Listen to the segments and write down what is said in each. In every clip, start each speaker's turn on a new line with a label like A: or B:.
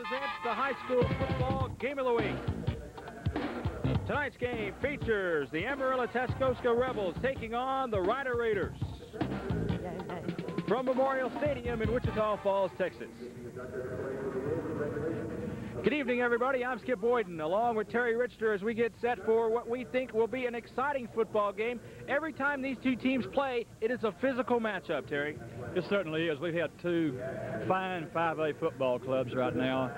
A: presents the high school football game of the week. Tonight's game features the Amarillo Tascosa Rebels taking on the Rider Raiders from Memorial Stadium in Wichita Falls, Texas. Good evening, everybody. I'm Skip Boyden, along with Terry Richter, as we get set for what we think will be an exciting football game. Every time these two teams play, it is a physical matchup, Terry.
B: It certainly is. We've had two fine 5A football clubs right now.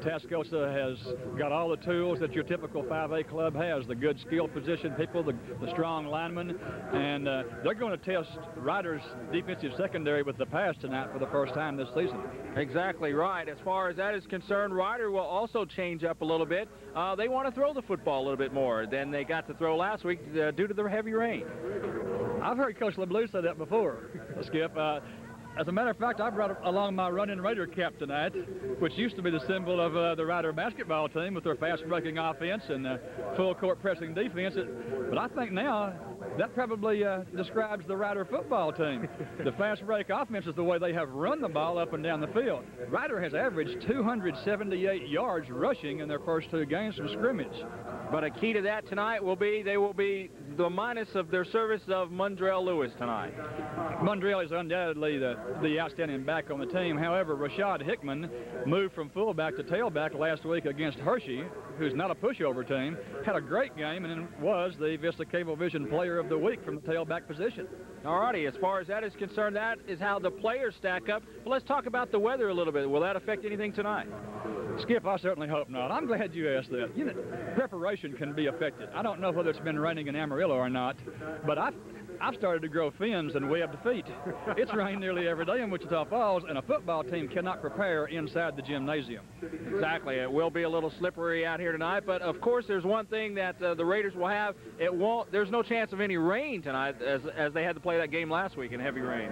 B: Tascosa has got all the tools that your typical 5A club has, the good skilled position people, the strong linemen, and they're going to test Riders' defensive secondary with the pass tonight for the first time this season.
A: Exactly right. As far as that is concerned, Rider will also change up a little bit. They want to throw the football a little bit more than they got to throw last week due to the heavy rain.
B: I've heard Coach LeBlue say that before, Skip. As a matter of fact, I brought along my running Raider cap tonight, which used to be the symbol of the Rider basketball team with their fast-breaking offense and full-court pressing defense. But I think now that probably describes the Rider football team. The fast-break offense is the way they have run the ball up and down the field. Rider has averaged 278 yards rushing in their first two games from scrimmage.
A: But a key to that tonight will be they will be the minus of their service of Mundrell Lewis tonight.
B: Mundrell is undoubtedly the outstanding back on the team. However, Rashad Hickman moved from fullback to tailback last week against Hershey, who's not a pushover team, had a great game and was the Vista Cablevision Player of the Week from the tailback position.
A: All righty, as far as that is concerned, that is how the players stack up. But let's talk about the weather a little bit. Will that affect anything tonight?
B: Skip, I certainly hope not. I'm glad you asked that. You know, preparation can be affected. I don't know whether it's been raining in Amarillo or not, but I've started to grow fins and webbed feet. It's rained nearly every day in Wichita Falls, and a football team cannot prepare inside the gymnasium.
A: Exactly. It will be a little slippery out here tonight, but of course there's one thing that the Raiders will have. There's no chance of any rain tonight as they had to play that game last week in heavy rain.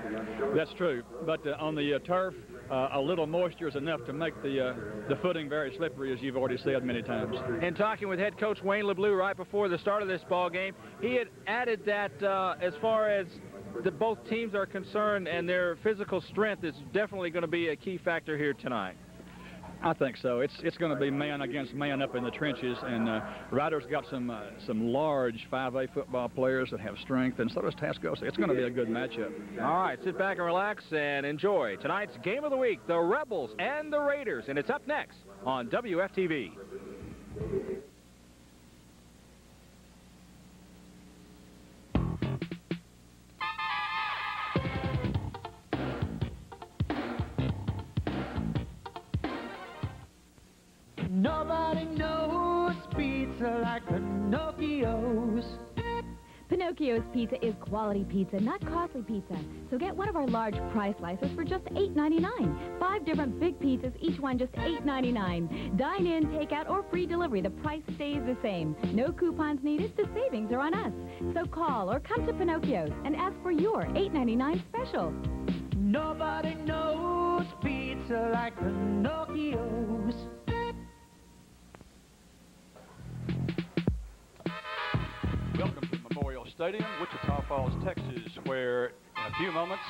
B: That's true, but on the turf, a little moisture is enough to make the footing very slippery, as you've already said many times.
A: In talking with head coach Wayne LeBlue right before the start of this ball game, he had added that as far as both teams are concerned and their physical strength is definitely going to be a key factor here tonight.
B: I think so. It's going to be man against man up in the trenches, and Rider's got some large 5A football players that have strength, and so does Tascosa. It's going to be a good matchup.
A: All right, sit back and relax and enjoy tonight's game of the week, the Rebels and the Raiders, and it's up next on WFTV.
C: Nobody knows pizza like Pinocchio's.
D: Pinocchio's Pizza is quality pizza, not costly pizza. So get one of our large price slices for just $8.99. 5 different big pizzas, each one just $8.99. Dine in, take out, or free delivery. The price stays the same. No coupons needed. The savings are on us. So call or come to Pinocchio's and ask for your $8.99 special.
C: Nobody knows pizza like Pinocchio's.
B: Welcome to Memorial Stadium, Wichita Falls, Texas, where in a few moments,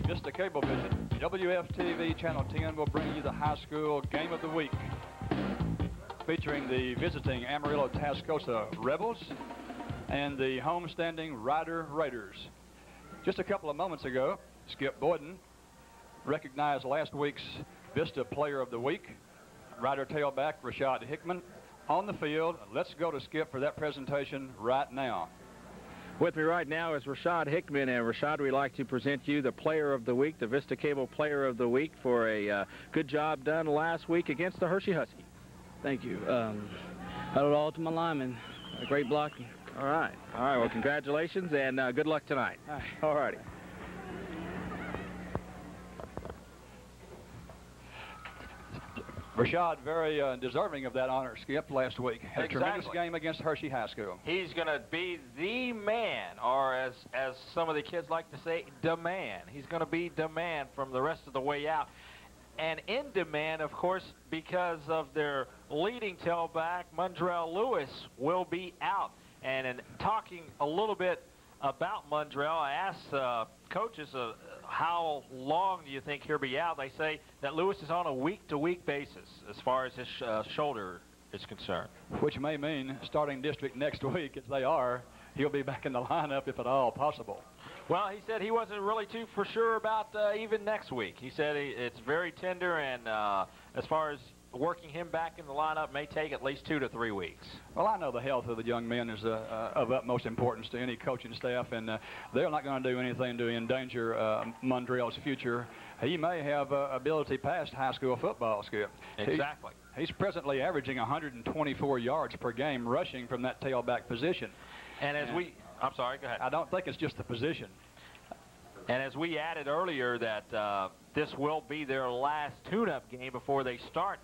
B: Vista Cablevision, WFTV Channel 10 will bring you the high school game of the week, featuring the visiting Amarillo Tascosa Rebels and the homestanding Rider Raiders. Just a couple of moments ago, Skip Boyden recognized last week's Vista Player of the Week, Rider tailback Rashad Hickman, on the field. Let's go to Skip for that presentation right now.
A: With me right now is Rashad Hickman, and Rashad, we'd like to present you the Player of the Week, the Vista Cable Player of the Week, for a good job done last week against the Hershey Huskies.
E: Thank you. I owe it all to my linemen. A great blocking.
A: All right. Well, congratulations, and good luck tonight. All righty.
B: Rashad, very deserving of that honor, Skip, last week. Had a tremendous game against Hershey High School.
A: He's going to be the man, or as some of the kids like to say, demand. He's going to be demand from the rest of the way out. And in demand, of course, because of their leading tailback, Mundrell Lewis, will be out. And in talking a little bit about Mundrell, I asked coaches how long do you think he'll be out? They say that Lewis is on a week-to-week basis as far as his shoulder is concerned.
B: Which may mean starting district next week, as they are, he'll be back in the lineup if at all possible.
A: Well, he said he wasn't really too for sure about even next week. He said it's very tender, and as far as working him back in the lineup may take at least 2 to 3 weeks.
B: Well, I know the health of the young men is of utmost importance to any coaching staff, and they're not going to do anything to endanger Mondrell's future. He may have ability past high school football, Skip.
A: Exactly.
B: He's presently averaging 124 yards per game rushing from that tailback position.
A: And I'm sorry, go ahead.
B: I don't think it's just the position.
A: And as we added earlier that this will be their last tune-up game before they start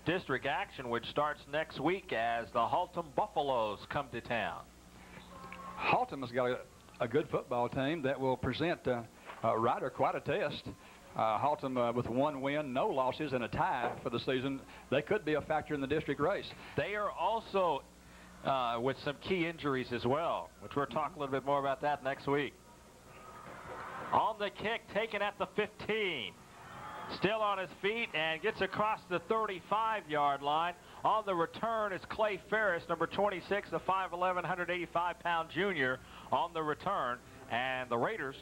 A: district action, which starts next week as the Haltom Buffaloes come to town.
B: Haltom has got a good football team that will present Ryder quite a test. Haltom with 1 win, no losses, and a tie for the season. They could be a factor in the district race.
A: They are also with some key injuries as well, which we'll talk a little bit more about that next week. On the kick, taken at the 15. Still on his feet and gets across the 35-yard line. On the return is Clay Ferris, number 26, the 5'11", 185-pound junior on the return. And the Raiders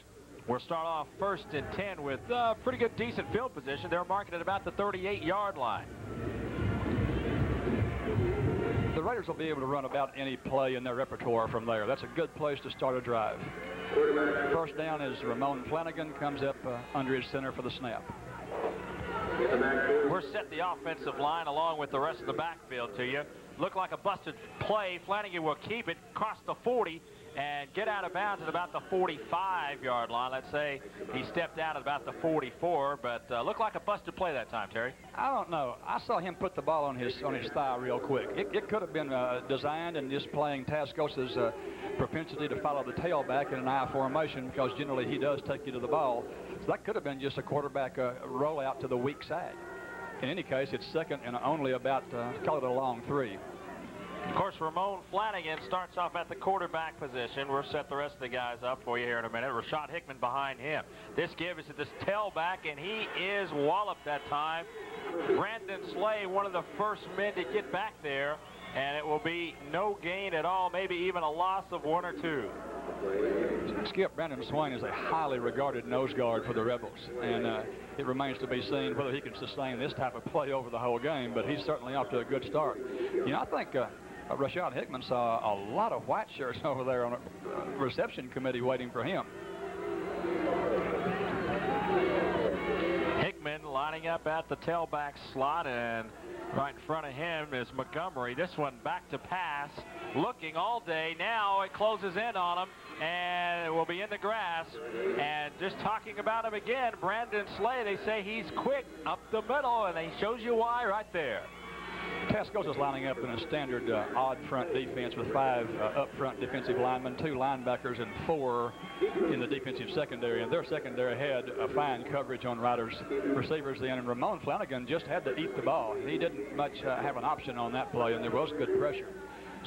A: will start off 1st and 10 with pretty good, decent field position. They're marking at about the 38-yard line.
B: The Raiders will be able to run about any play in their repertoire from there. That's a good place to start a drive. First down is Ramon Flanagan, comes up under his center for the snap.
A: We're set the offensive line along with the rest of the backfield to you. Look like a busted play. Flanagan will keep it, cross the 40, and get out of bounds at about the 45-yard line. Let's say he stepped out at about the 44, but looked like a busted play that time, Terry.
B: I don't know. I saw him put the ball on his thigh real quick. It could have been designed and just playing Tascosa's propensity to follow the tailback in an I formation, because generally he does take you to the ball. So that could have been just a quarterback rollout to the weak side. In any case, it's second and only about, call it a long 3.
A: Of course, Ramon Flanagan starts off at the quarterback position. We'll set the rest of the guys up for you here in a minute. Rashad Hickman behind him. This give is to this tailback, and he is walloped that time. Brandon Slay, one of the first men to get back there, and it will be no gain at all, maybe even a loss of 1 or 2.
B: Skip, Brandon Swain is a highly regarded nose guard for the Rebels, and it remains to be seen whether he can sustain this type of play over the whole game, but he's certainly off to a good start. You know, I think Rashad Hickman saw a lot of white shirts over there on a reception committee waiting for him.
A: Hickman lining up at the tailback slot, and right in front of him is Montgomery. This one back to pass, looking all day. Now it closes in on him, and it will be in the grass. And just talking about him again, Brandon Slay, they say he's quick up the middle, and he shows you why right there.
B: Tascosa's lining up in a standard odd front defense with 5 up front defensive linemen, 2 linebackers, and 4 in the defensive secondary. And their secondary had a fine coverage on Ryder's receivers then. And Ramon Flanagan just had to eat the ball. He didn't much have an option on that play, and there was good pressure.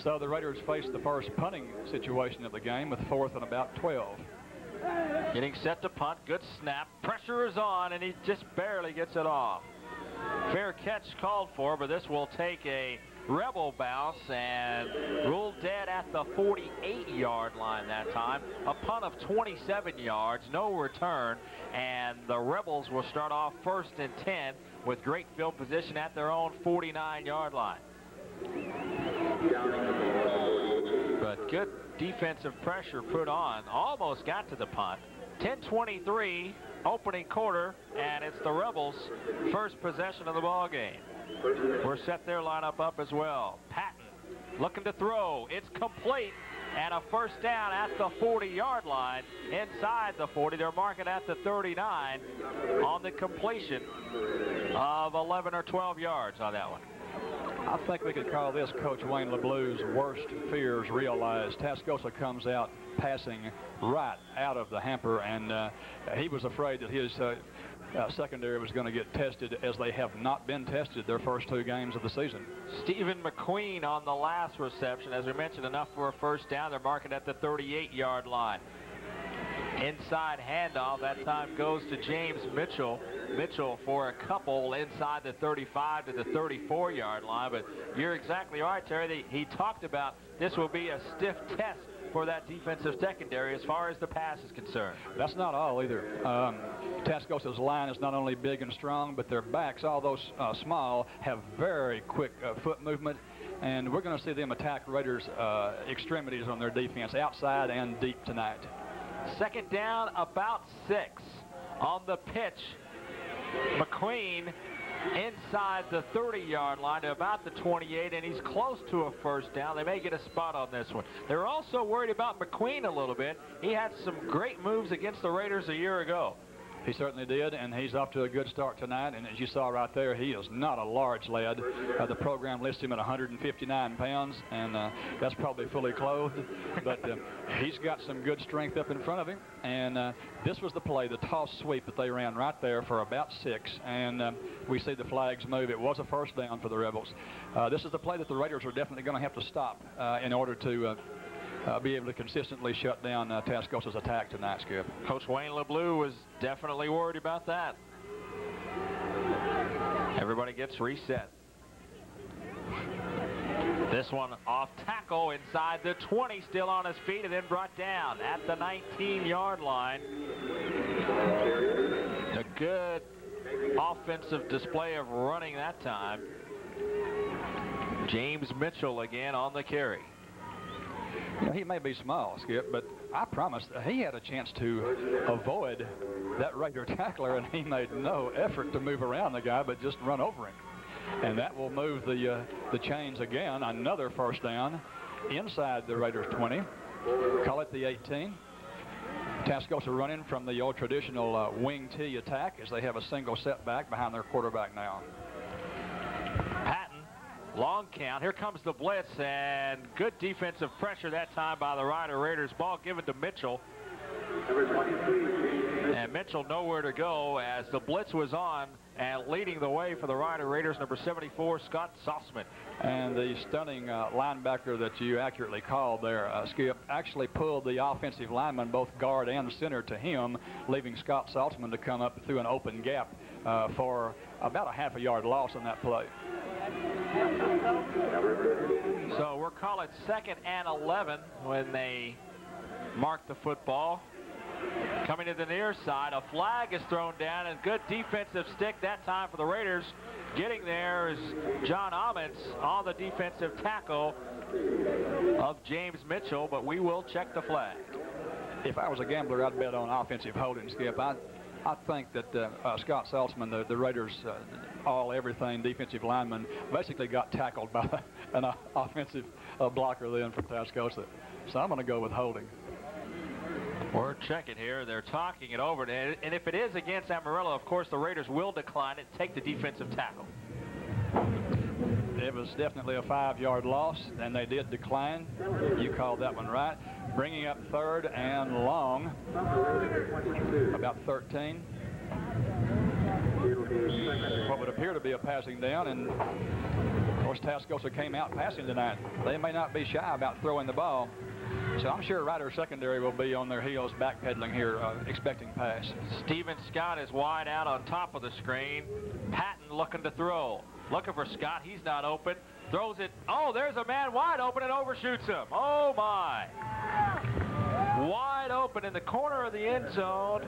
B: So the Raiders faced the first punting situation of the game with 4th and about 12.
A: Getting set to punt. Good snap. Pressure is on, and he just barely gets it off. Fair catch called for, but this will take a Rebel bounce and ruled dead at the 48-yard line that time. A punt of 27 yards, no return, and the Rebels will start off 1st and 10 with great field position at their own 49-yard line. But good defensive pressure put on. Almost got to the punt. 10:23 opening quarter, and it's the Rebels' first possession of the ball game. We're set their lineup up as well. Patton looking to throw. It's complete, and a first down at the 40-yard line. Inside the 40, they're marking at the 39 on the completion of 11 or 12 yards on that one.
B: I think we could call this Coach Wayne LeBleu's worst fears realized. Tascosa comes out passing right out of the hamper, and he was afraid that his secondary was going to get tested, as they have not been tested their first 2 games of the season.
A: Stephen McQueen on the last reception. As we mentioned, enough for a first down. They're marking at the 38-yard line. Inside handoff, that time goes to James Mitchell. Mitchell for a couple inside the 35 to the 34-yard line. But you're exactly right, Terry. He talked about this will be a stiff test for that defensive secondary as far as the pass is concerned.
B: That's not all either. Tascosa's line is not only big and strong, but their backs, although small, have very quick foot movement. And we're going to see them attack Raiders' extremities on their defense, outside and deep tonight.
A: Second down, about 6. On the pitch, McQueen inside the 30-yard line to about the 28, and he's close to a first down. They may get a spot on this one. They're also worried about McQueen a little bit. He had some great moves against the Raiders a year ago.
B: He certainly did, and he's off to a good start tonight. And as you saw right there, he is not a large lad. The program lists him at 159 pounds, and that's probably fully clothed. But he's got some good strength up in front of him. And this was the play, the toss sweep that they ran right there for about 6. And we see the flags move. It was a first down for the Rebels. This is the play that the Raiders are definitely going to have to stop in order to be able to consistently shut down Tascosa's attack tonight, Skip.
A: Coach Wayne LeBleu was definitely worried about that. Everybody gets reset. This one off tackle inside the 20, still on his feet, and then brought down at the 19-yard line. A good offensive display of running that time. James Mitchell again on the carry.
B: You know, he may be small, Skip, but I promise he had a chance to avoid that Raider tackler, and he made no effort to move around the guy, but just run over him. And that will move the chains again. Another first down inside the Raiders 20. Call it the 18. Tascosa running from the old traditional wing T attack as they have a single setback behind their quarterback now.
A: Long count. Here comes the blitz, and good defensive pressure that time by the Rider Raiders. Ball given to Mitchell. And Mitchell nowhere to go as the blitz was on, and leading the way for the Rider Raiders, number 74, Scott Saltzman.
B: And the stunning linebacker that you accurately called there, Skip, actually pulled the offensive lineman, both guard and center, to him, leaving Scott Saltzman to come up through an open gap for about a half a yard loss on that play.
A: So we'll call it 2nd and 11 when they mark the football. Coming to the near side, a flag is thrown down, and good defensive stick that time for the Raiders. Getting there is John Ammons on the defensive tackle of James Mitchell, but we will check the flag.
B: If I was a gambler, I'd bet on offensive holding, Skip. I think that Scott Saltzman, the Raiders' all-everything defensive lineman, basically got tackled by an offensive blocker then from Tascosa. So I'm going to go with holding.
A: We're checking here. They're talking it over. And if it is against Amarillo, of course, the Raiders will decline it, take the defensive tackle.
B: It was definitely a 5-yard loss, and they did decline. You called that one right. Bringing up 3rd and long, about 13. What would appear to be a passing down, and of course Tascosa came out passing tonight. They may not be shy about throwing the ball. So I'm sure Rider secondary will be on their heels backpedaling here, expecting pass.
A: Steven Scott is wide out on top of the screen. Patton looking to throw. Looking for Scott. He's not open. Throws it. Oh, there's a man wide open and overshoots him. Oh, my. Wide open in the corner of the end zone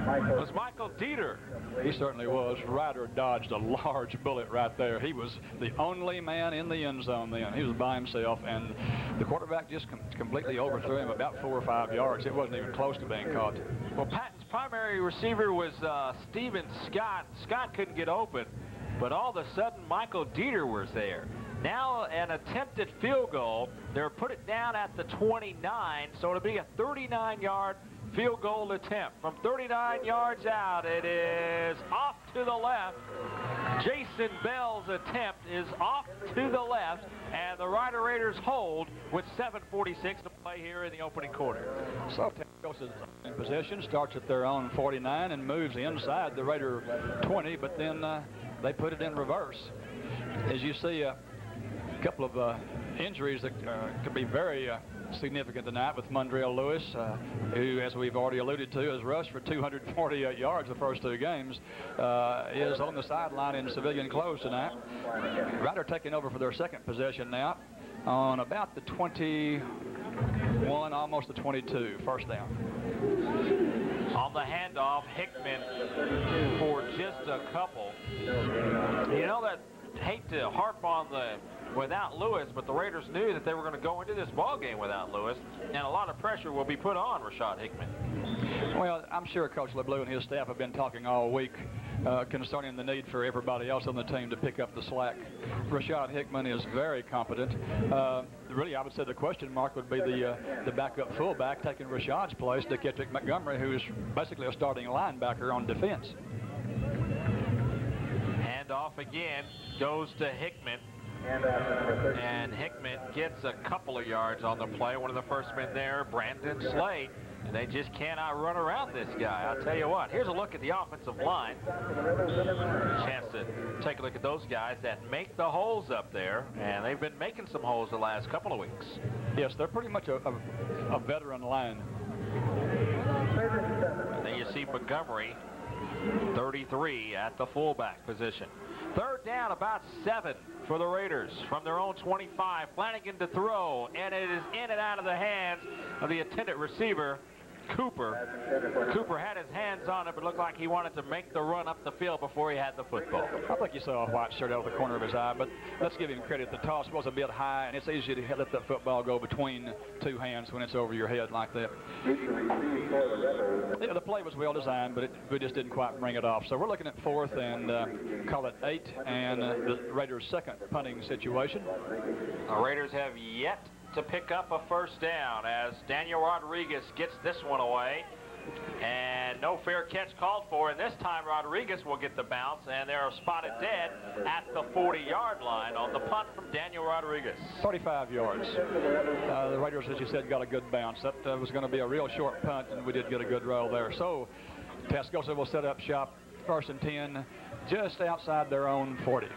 A: was Michael Dieter.
B: He certainly was. Ryder dodged a large bullet right there. He was the only man in the end zone then. He was by himself, and the quarterback just completely overthrew him about 4 or 5 yards. It wasn't even close to being caught.
A: Well, Patton's primary receiver was Steven Scott. Scott couldn't get open, but all of a sudden Michael Dieter was there. Now an attempted field goal. They'll put it down at the 29, so it'll be a 39-yard field goal attempt. From 39 yards out, it is off to the left. Jason Bell's attempt is off to the left, and the Rider Raiders hold with 7:46 to play here in the opening quarter.
B: So Tascosa's in possession, starts at their own 49 and moves inside the Raider 20, but then they put it in reverse. As you see, a couple of injuries that could be very significant tonight with Mondrell Lewis, who, as we've already alluded to, has rushed for 248 yards the first 2 games, is on the sideline in civilian clothes tonight. Ryder taking over for their second possession now on about the 21, almost the 22, first down.
A: On the handoff, Hickman for just a couple. You know that, hate to harp on the without Lewis, but the Raiders knew that they were going to go into this ball game without Lewis, and a lot of pressure will be put on Rashad Hickman.
B: Well, I'm sure Coach LeBlue and his staff have been talking all week concerning the need for everybody else on the team to pick up the slack. Rashad Hickman is very competent. Really, I would say the question mark would be the backup fullback taking Rashad's place, DeKittrick Montgomery, who's basically a starting linebacker on defense.
A: Handoff again goes to Hickman. And Hickman gets a couple of yards on the play. One of the first men there, Brandon Slade. And they just cannot run around this guy. I'll tell you what. Here's a look at the offensive line. A chance to take a look at those guys that make the holes up there. And they've been making some holes the last couple of weeks.
B: Yes, they're pretty much a veteran line.
A: And then you see Montgomery, 33 at the fullback position. Third down, about 7 for the Raiders from their own 25. Flanagan to throw, and it is in and out of the hands of the intended receiver, Cooper. Cooper had his hands on it, but looked like he wanted to make the run up the field before he had the football.
B: I think you saw a white shirt out of the corner of his eye, but let's give him credit. The toss was a bit high, and it's easy to let that football go between 2 hands when it's over your head like that. Yeah, the play was well designed, but we just didn't quite bring it off. So we're looking at 4th and call it 8, and the Raiders' second punting situation.
A: The Raiders have yet to pick up a first down as Daniel Rodriguez gets this one away, and no fair catch called for, and this time Rodriguez will get the bounce, and they're spotted dead at the 40-yard line on the punt from Daniel Rodriguez.
B: 35 yards. The Raiders, as you said, got a good bounce. That was going to be a real short punt, and we did get a good roll there. So Tascosa will set up shop, 1st and 10, just outside their own 40.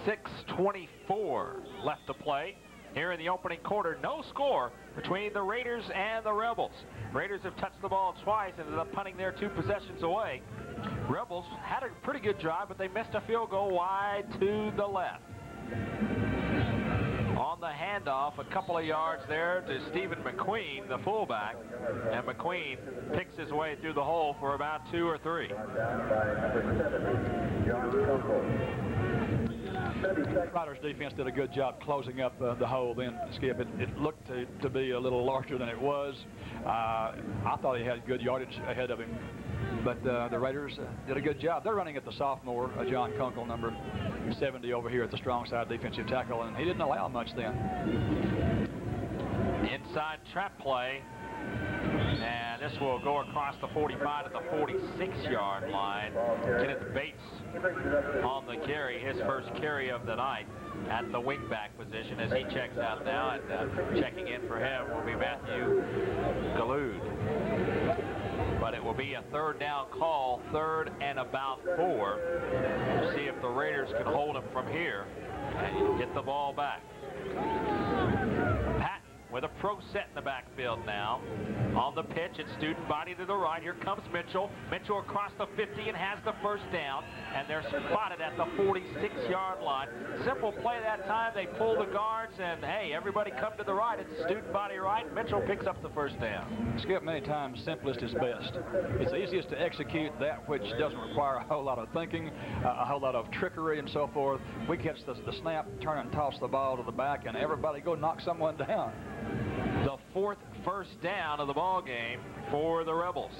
A: 6:24 left to play. Here in the opening quarter, no score between the Raiders and the Rebels. Raiders have touched the ball twice and ended up punting their 2 possessions away. Rebels had a pretty good drive, but they missed a field goal wide to the left. On the handoff, a couple of yards there to Stephen McQueen, the fullback, and McQueen picks his way through the hole for about 2 or 3.
B: Ryder's defense did a good job closing up the hole then, Skip. It looked to be a little larger than it was. I thought he had good yardage ahead of him, but the Raiders did a good job. They're running at the sophomore, John Kunkel, number 70 over here at the strong side defensive tackle, and he didn't allow much then.
A: Inside trap play. And this will go across the 45 to the 46-yard line. Kenneth Bates on the carry, his first carry of the night at the wingback position as he checks out now. And checking in for him will be Matthew Galloud. But it will be a 3rd down call, 3rd and about 4. We'll see if the Raiders can hold him from here and get the ball back. With a pro set in the backfield now. On the pitch, it's student body to the right. Here comes Mitchell. Mitchell across the 50 and has the first down. And they're spotted at the 46-yard line. Simple play that time. They pull the guards, and hey, everybody come to the right. It's student body right. Mitchell picks up the first down.
B: Skip, many times simplest is best. It's easiest to execute that which doesn't require a whole lot of thinking, a whole lot of trickery and so forth. We catch the snap, turn and toss the ball to the back, and everybody go knock someone down.
A: The 4th first down of the ball game for the Rebels.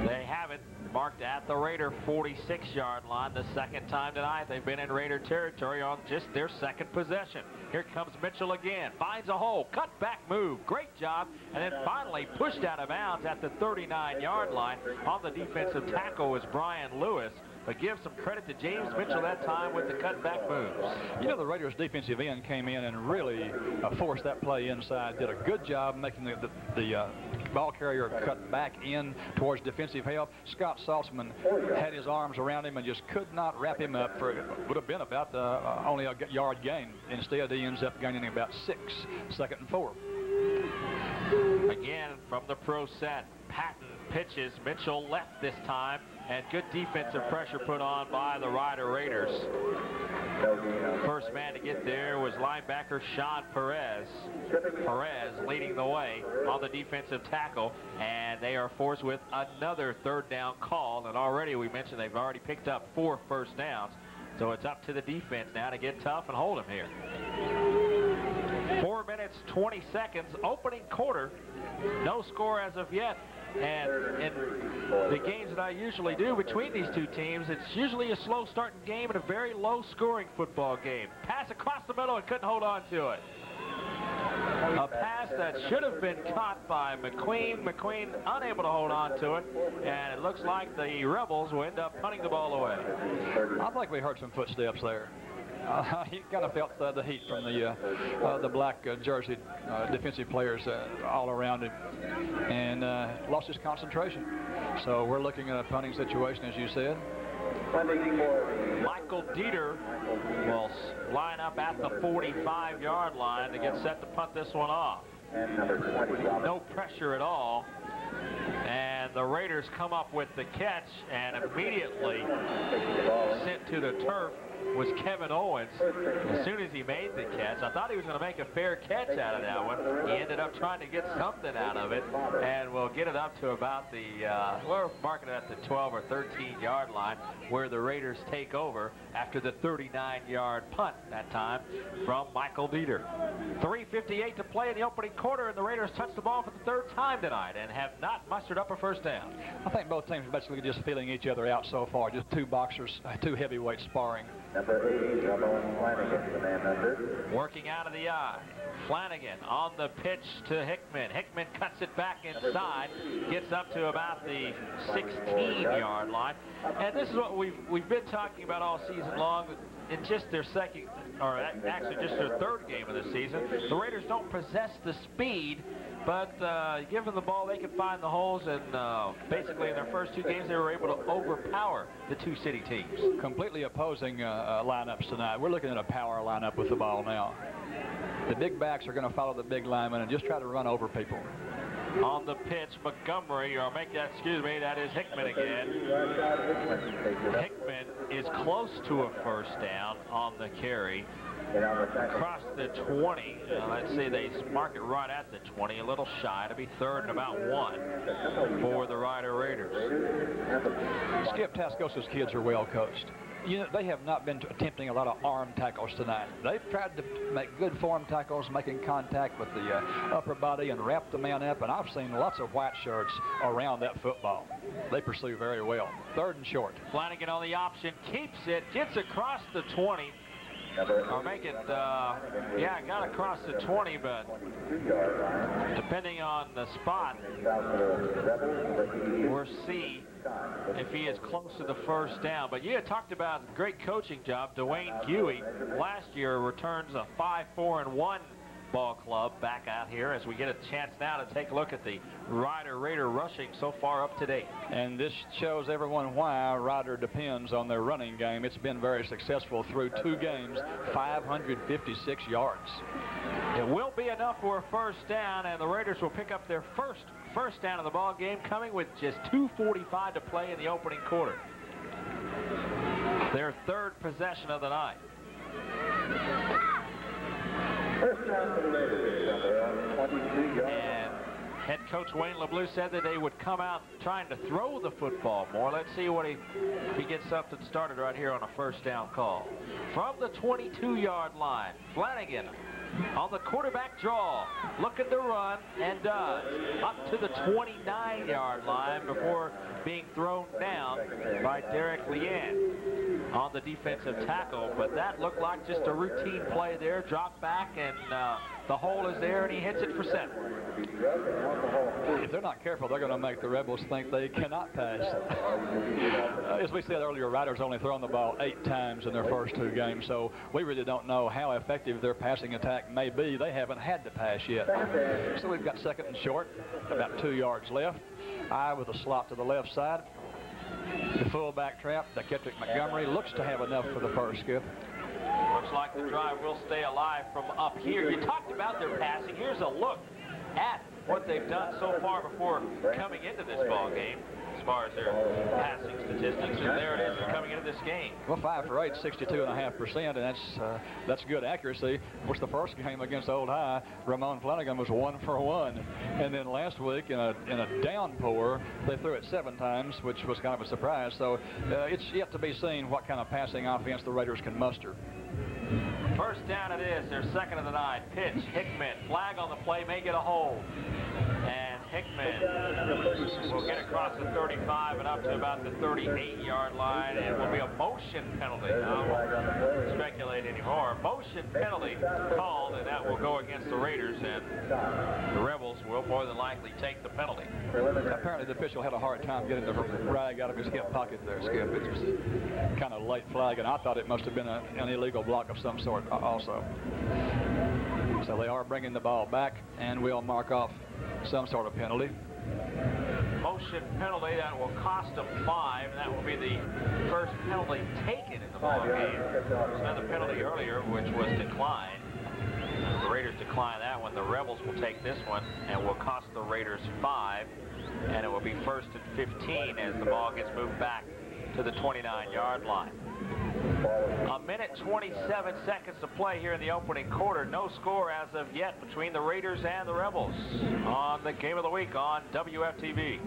A: They have it marked at the Raider 46-yard line. The second time tonight they've been in Raider territory on just their second possession. Here comes Mitchell again. Finds a hole. Cut back move. Great job. And then finally pushed out of bounds at the 39-yard line. On the defensive tackle was Brian Lewis. But give some credit to James Mitchell that time with the cutback moves.
B: You know, the Raiders' defensive end came in and really forced that play inside. Did a good job making the ball carrier cut back in towards defensive help. Scott Saltzman had his arms around him and just could not wrap him up. For it would have been about only a yard gain. Instead, he ends up gaining about 6, 2nd and 4.
A: Again, from the pro set, Patton pitches. Mitchell left this time, and good defensive pressure put on by the Rider Raiders. First man to get there was linebacker Sean Perez. Perez leading the way on the defensive tackle, and they are forced with another 3rd down call. And already we mentioned they've already picked up 4 first downs, so it's up to the defense now to get tough and hold them here. 4 minutes, 20 seconds, opening quarter. No score as of yet. And in the games that I usually do between these two teams, it's usually a slow starting game and a very low scoring football game. Pass across the middle and couldn't hold on to it. A pass that should have been caught by McQueen. McQueen unable to hold on to it, and it looks like the Rebels will end up punting the ball away.
B: I think we heard some footsteps there. He kind of felt the heat from the black jersey defensive players all around him, and lost his concentration. So we're looking at a punting situation, as you said.
A: Michael Dieter will line up at the 45-yard line to get set to punt this one off. No pressure at all. And the Raiders come up with the catch, and immediately sent to the turf was Kevin Owens. As soon as he made the catch, I thought he was going to make a fair catch out of that one. He ended up trying to get something out of it, and we'll get it up to about the, we're marking it at the 12 or 13-yard line, where the Raiders take over after the 39-yard punt that time from Michael Dieter. 3:58 to play in the opening quarter, and the Raiders touch the ball for the 3rd time tonight and have not mustered up a first down.
B: I think both teams are basically just feeling each other out so far. Just 2 boxers, 2 heavyweights sparring.
A: Working out of the eye. Flanagan on the pitch to Hickman. Hickman cuts it back inside, gets up to about the 16-yard line. And this is what we've been talking about all season long. In just their second, or actually just their 3rd game of the season, the Raiders don't possess the speed, but given the ball, they can find the holes, and basically in their first 2 games, they were able to overpower the 2 city teams.
B: Completely opposing lineups tonight. We're looking at a power lineup with the ball now. The big backs are going to follow the big linemen and just try to run over people.
A: On the pitch, Montgomery, or make that, excuse me, that is Hickman again. Hickman is close to a first down on the carry. Across the 20. Let's see, they mark it right at the 20, a little shy to be 3rd and about 1 for the Rider Raiders.
B: Skip, Tascosa's kids are well coached. You know, they have not been attempting a lot of arm tackles tonight. They've tried to make good form tackles, making contact with the upper body and wrap the man up, and I've seen lots of white shirts around that football. They pursue very well. 3rd and short.
A: Flanagan on the option, keeps it, gets across the 20. Or make it, yeah, got across the 20, but depending on the spot, we'll see if he is close to the first down. But you had talked about great coaching job. Dwayne Huey last year returns a 5-4-1 ball club back out here as we get a chance now to take a look at the Rider Raider rushing so far up to date.
B: And this shows everyone why Rider depends on their running game. It's been very successful through 2 games, 556 yards.
A: It will be enough for a first down, and the Raiders will pick up their first down of the ball game, coming with just 2:45 to play in the opening quarter. Their 3rd possession of the night. And head coach Wayne LeBleu said that they would come out trying to throw the football more. Let's see what if he gets something started right here on a first down call. From the 22-yard line, Flanagan on the quarterback draw, looking to run, and does. Up to the 29-yard line before being thrown down by Derek Leanne. on the defensive tackle, but that looked like just a routine play there. Drop back, and the hole is there, and he hits it for 7.
B: If they're not careful, they're going to make the Rebels think they cannot pass. As we said earlier, Ryder's only thrown the ball 8 times in their first 2 games, so we really don't know how effective their passing attack may be. They haven't had to pass yet. So we've got 2nd and short, about 2 yards left. I with a slot to the left side. The fullback trap, Kedrick Montgomery looks to have enough for the first, Skip.
A: Looks like the drive will stay alive from up here. You talked about their passing. Here's a look at what they've done so far before coming into this ball game as far as their passing statistics, and there it is coming into this game.
B: Well, 5 for 8, 62.5%, and that's good accuracy. Of course, the first game against Old High, Ramon Flanagan was 1 for 1, and then last week in a downpour, they threw it 7 times, which was kind of a surprise. So it's yet to be seen what kind of passing offense the Raiders can muster.
A: First down it is, their 2nd of the night. Pitch, Hickman, flag on the play, may get a hold. And Hickman will get across the 35 and up to about the 38-yard line. It will be a motion penalty. I won't speculate anymore. Motion penalty called, and that will go against the Raiders, and the Rebels will more than likely take the penalty.
B: Apparently the official had a hard time getting the rag out of his hip pocket there, Skip. It was kind of late flag, and I thought it must have been an illegal block of some sort also. So they are bringing the ball back, and we'll mark off some sort of penalty.
A: Motion penalty that will cost them 5, and that will be the first penalty taken in the ball game. There was another penalty earlier, which was declined. The Raiders decline that one. The Rebels will take this one, and will cost the Raiders 5, and it will be 1st and 15 as the ball gets moved back to the 29-yard line. A minute 27 seconds to play here in the opening quarter. No score as of yet between the Raiders and the Rebels on the Game of the Week on WFTV.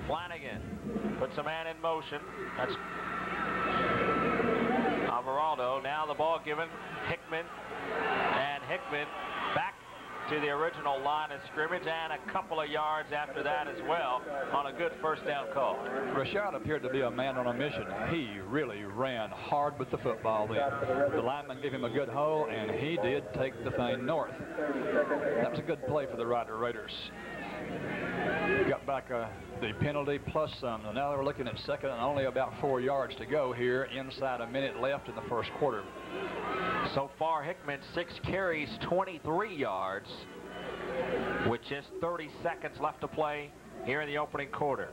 A: Flanagan puts a man in motion. That's Alvarado. Now the ball given. Hickman. And Hickman back to the original line of scrimmage, and a couple of yards after that as well on a good first down call.
B: Rashad appeared to be a man on a mission. He really ran hard with the football then. The lineman gave him a good hole, and he did take the thing north. That was a good play for the Ryder Raiders. Got back the penalty plus some. And now we're looking at 2nd and only about 4 yards to go here inside a minute left in the first quarter.
A: So far, Hickman 6 carries, 23 yards, with just 30 seconds left to play here in the opening quarter.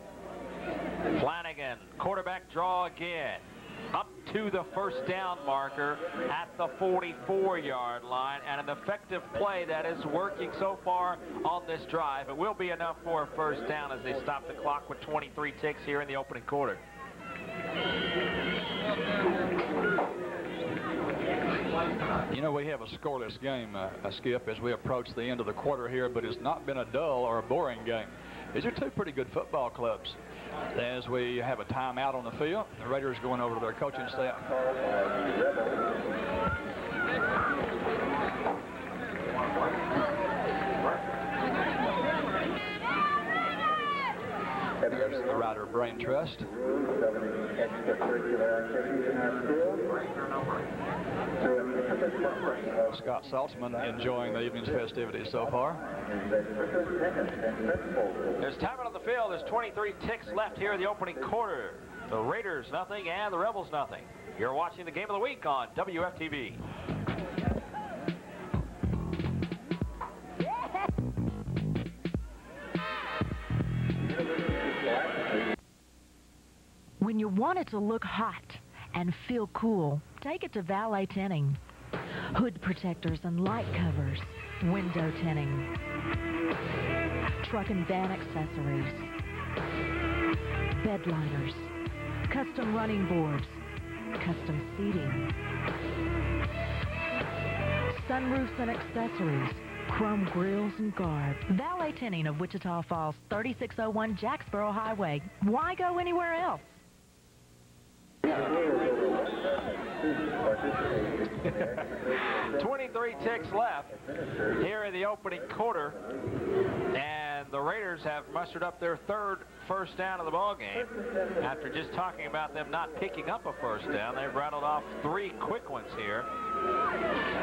A: Flanagan, quarterback draw again, up to the first down marker at the 44-yard line, and an effective play that is working so far on this drive. It will be enough for a first down as they stop the clock with 23 ticks here in the opening quarter.
B: You know, we have a scoreless game, Skip, as we approach the end of the quarter here, but it's not been a dull or a boring game. These are 2 pretty good football clubs. As we have a timeout on the field, the Raiders going over to their coaching staff. There's the Ryder Brain Trust. Scott Saltzman enjoying the evening's festivities so far.
A: There's time out on the field. There's 23 ticks left here in the opening quarter. The Raiders nothing and the Rebels nothing. You're watching the Game of the Week on WFTV.
F: When you want it to look hot and feel cool, take it to Valet Tinting. Hood protectors and light covers, window tinting, truck and van accessories, bed liners, custom running boards, custom seating, sunroofs and accessories, chrome grills and guards. Valet Tinting of Wichita Falls, 3601 Jacksboro Highway. Why go anywhere else?
A: 23 ticks left here in the opening quarter, and the Raiders have mustered up their third first down of the ball game. After just talking about them not picking up a first down, they've rattled off 3 quick ones here.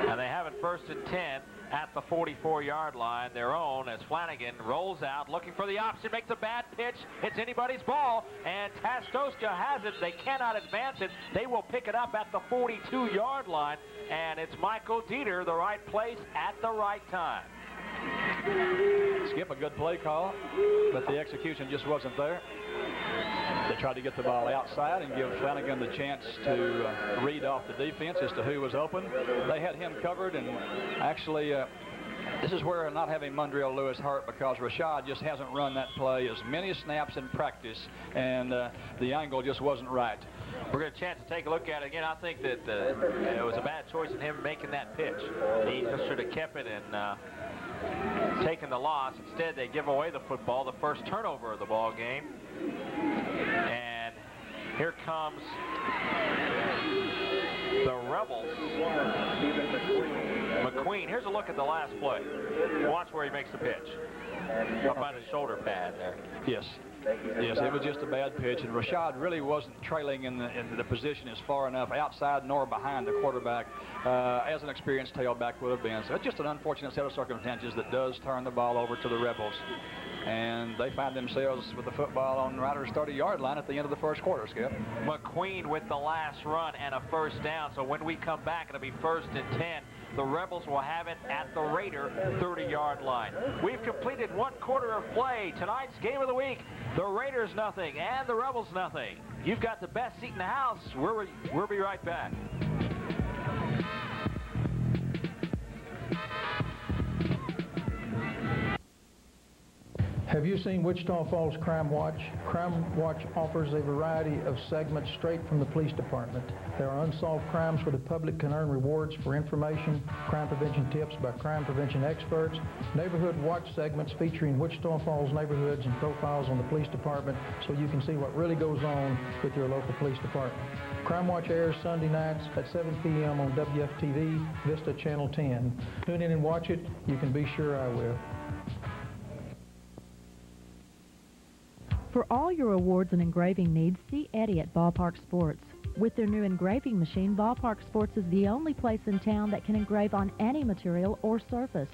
A: And they have it 1st and 10 at the 44-yard line, their own, as Flanagan rolls out, looking for the option, makes a bad pitch. It's anybody's ball, and Tascosa has it. They cannot advance it. They will pick it up at the 42-yard line, and it's Michael Dieter, the right place at the right time.
B: Skip, a good play call, but the execution just wasn't there. They tried to get the ball outside and give Flanagan the chance to read off the defense as to who was open. They had him covered, and actually this is where not having Mondrell Lewis hurt, because Rashad just hasn't run that play as many snaps in practice, and the angle just wasn't right.
A: We're going to chance to take a look at it again. I think that it was a bad choice in him making that pitch. He just should have kept it and taken the loss. Instead, they give away the football, the first turnover of the ball game. And here comes the Rebels. McQueen, here's a look at the last play. Watch where he makes the pitch. Up by the shoulder pad there.
B: Yes. Yes, it was just a bad pitch, and Rashad really wasn't trailing in the position as far enough outside nor behind the quarterback as an experienced tailback would have been. So it's just an unfortunate set of circumstances that does turn the ball over to the Rebels. And they find themselves with the football on Ryder's 30-yard line at the end of the first quarter, Skip.
A: McQueen with the last run and a first down. So when we come back, it'll be 1st and 10. The Rebels will have it at the Raider 30-yard line. We've completed 1 quarter of play. Tonight's game of the week, the Raiders nothing and the Rebels nothing. You've got the best seat in the house. We'll be right back.
G: Have you seen Wichita Falls Crime Watch? Crime Watch offers a variety of segments straight from the police department. There are unsolved crimes where the public can earn rewards for information, crime prevention tips by crime prevention experts, neighborhood watch segments featuring Wichita Falls neighborhoods and profiles on the police department so you can see what really goes on with your local police department. Crime Watch airs Sunday nights at 7 p.m. on WFTV, Vista Channel 10. Tune in and watch it. You can be sure I will.
F: For all your awards and engraving needs, see Eddie at Ballpark Sports. With their new engraving machine, Ballpark Sports is the only place in town that can engrave on any material or surface,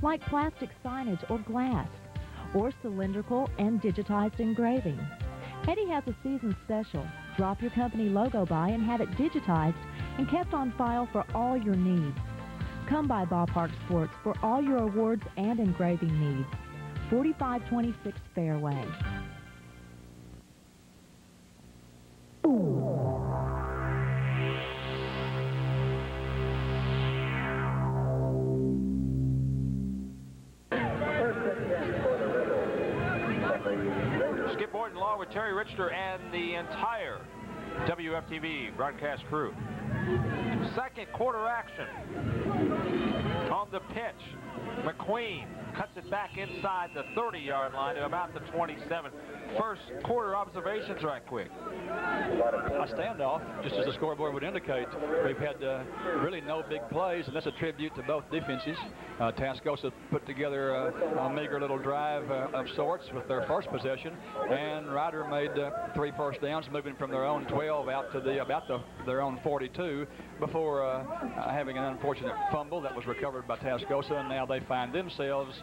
F: like plastic signage or glass, or cylindrical and digitized engraving. Eddie has a season special. Drop your company logo by and have it digitized and kept on file for all your needs. Come by Ballpark Sports for all your awards and engraving needs. 4526 Fairway.
A: Skip Boyden along with Terry Richter and the entire WFTV broadcast crew. Second quarter action. On the pitch, McQueen cuts it back inside the 30-yard line to about the 27. First quarter observations right quick.
B: A standoff, just as the scoreboard would indicate. We've had really no big plays, and that's a tribute to both defenses. Tascosa put together a meager little drive of sorts with their first possession, and Ryder made 3 first downs, moving from their own 12 out to their own 42 before having an unfortunate fumble that was recovered by Tascosa, and now they find themselves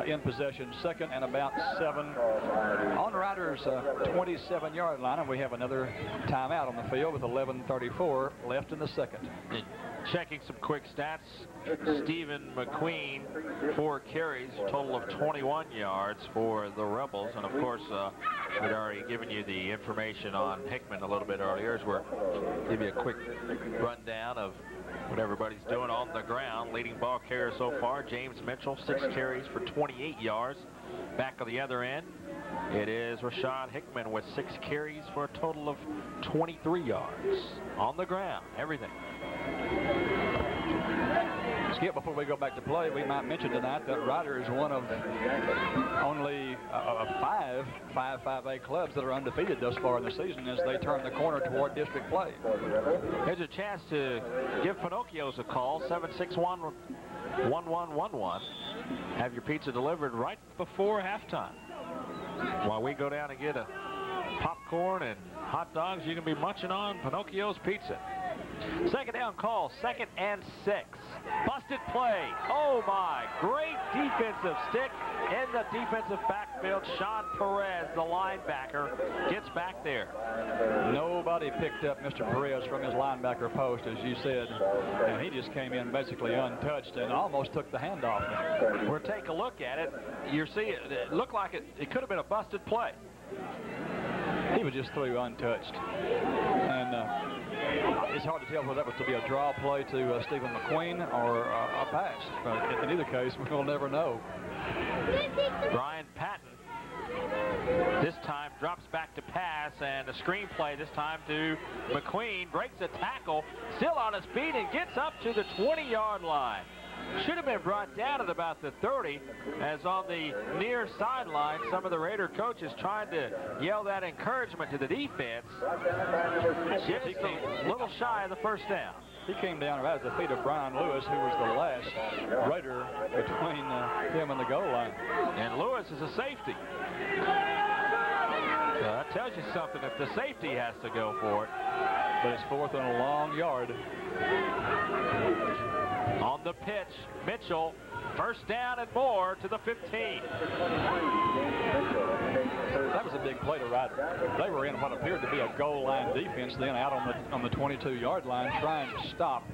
B: in possession, second and about 7 on Ryder's 27-yard line, and we have another timeout on the field with 11:34 left in the second.
A: Checking some quick stats, Stephen McQueen, 4 carries, a total of 21 yards for the Rebels. And of course, we'd already given you the information on Hickman a little bit earlier, as we're give you a quick rundown of what everybody's doing on the ground. Leading ball carrier so far, James Mitchell, 6 carries for 28 yards. Back on the other end, it is Rashad Hickman with 6 carries for a total of 23 yards. On the ground, everything.
B: Skip, before we go back to play, we might mention tonight that Ryder is one of only 5 5A clubs that are undefeated thus far in the season as they turn the corner toward district play.
A: Here's a chance to give Pinocchio's a call, 761-1111. have your pizza delivered right before halftime. While we go down and get a popcorn and hot dogs, you can be munching on Pinocchio's Pizza. Second down call, 2nd and 6. Busted play. Oh my, great defensive stick in the defensive backfield. Sean Perez, the linebacker, gets back there.
B: Nobody picked up Mr. Perez from his linebacker post, as you said, and he just came in basically untouched and almost took the handoff.
A: We'll take a look at it. You see, it looked like it could have been a busted play.
B: He was just through untouched. And it's hard to tell whether that was to be a draw play to Stephen McQueen or a pass. But in either case, we'll never know.
A: Brian Patton this time drops back to pass, and a screen play this time to McQueen. Breaks a tackle, still on his feet, and gets up to the 20-yard line. Should have been brought down at about the 30, as on the near sideline, some of the Raider coaches trying to yell that encouragement to the defense. Just a little shy of the first down.
B: He came down right at the feet of Brian Lewis, who was the last Raider between him and the goal line.
A: And Lewis is a safety. So that tells you something if the safety has to go for it.
B: But it's 4th and a long yard.
A: On the pitch, Mitchell, first down and more to the 15.
B: That was a big play to Ryder. They were in what appeared to be a goal line defense, then out on the 22-yard line, trying to stop